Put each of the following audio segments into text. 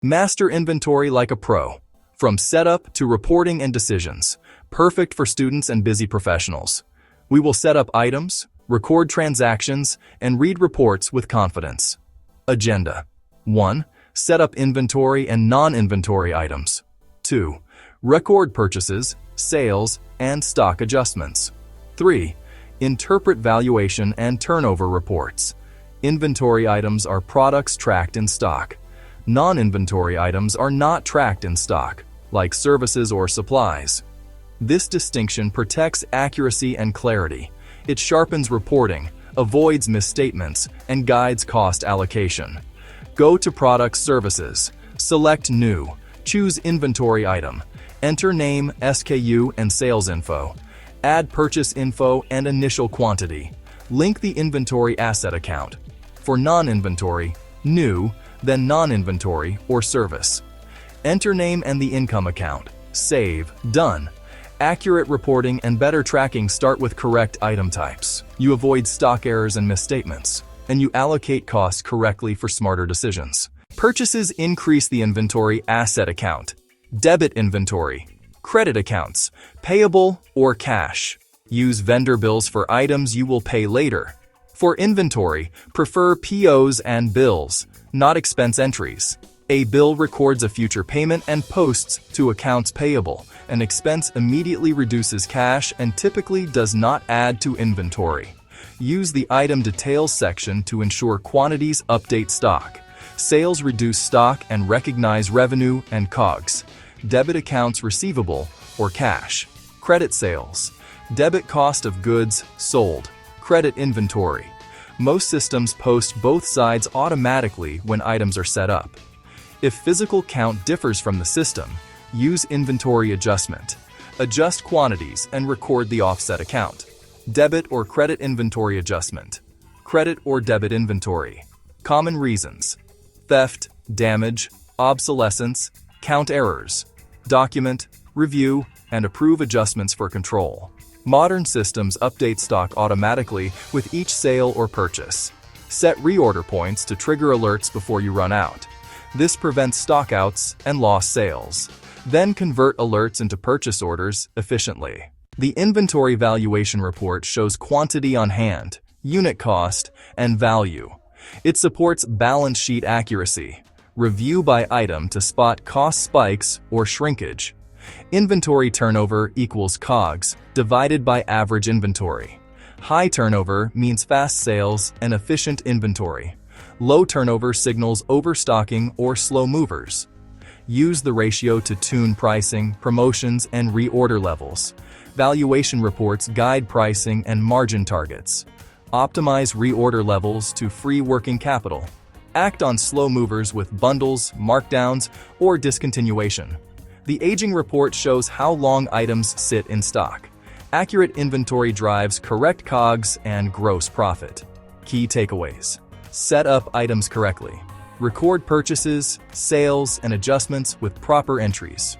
Master inventory like a pro. From setup to reporting and decisions. Perfect for students and busy professionals. We will set up items, record transactions, and read reports with confidence. Agenda. 1. Set up inventory and non-inventory items. 2. Record purchases, sales, and stock adjustments. 3. Interpret valuation and turnover reports. Inventory items are products tracked in stock. Non-inventory items are not tracked in stock, like services or supplies. This distinction protects accuracy and clarity. It sharpens reporting, avoids misstatements, and guides cost allocation. Go to Product Services. Select New. Choose Inventory Item. Enter name, SKU, and sales info. Add purchase info and initial quantity. Link the inventory asset account. For non-inventory, New, then non-inventory or service. Enter name and the income account. Save. Done. Accurate reporting and better tracking start with correct item types. You avoid stock errors and misstatements, and you allocate costs correctly for smarter decisions. Purchases increase the inventory asset account. Debit inventory. Credit accounts, payable or cash. Use vendor bills for items you will pay later. For inventory, prefer POs and bills, not expense entries. A bill records a future payment and posts to accounts payable. An expense immediately reduces cash and typically does not add to inventory. Use the item details section to ensure quantities update stock. Sales reduce stock and recognize revenue and COGS. Debit accounts receivable or cash. Credit sales. Debit cost of goods sold. Credit inventory. Most systems post both sides automatically when items are set up. If physical count differs from the system, use inventory adjustment. Adjust quantities and record the offset account. Debit or credit inventory adjustment. Credit or debit inventory. Common reasons: theft, damage, obsolescence, count errors. Document, review, and approve adjustments for control. Modern systems update stock automatically with each sale or purchase. Set reorder points to trigger alerts before you run out. This prevents stockouts and lost sales. Then convert alerts into purchase orders efficiently. The inventory valuation report shows quantity on hand, unit cost, and value. It supports balance sheet accuracy. Review by item to spot cost spikes or shrinkage. Inventory turnover equals COGS divided by average inventory. High turnover means fast sales and efficient inventory. Low turnover signals overstocking or slow movers. Use the ratio to tune pricing, promotions, and reorder levels. Valuation reports guide pricing and margin targets. Optimize reorder levels to free working capital. Act on slow movers with bundles, markdowns, or discontinuation. The aging report shows how long items sit in stock. Accurate inventory drives correct COGS and gross profit. Key takeaways: set up items correctly. Record purchases, sales, and adjustments with proper entries.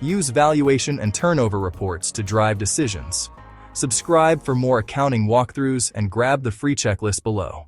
Use valuation and turnover reports to drive decisions. Subscribe for more accounting walkthroughs and grab the free checklist below.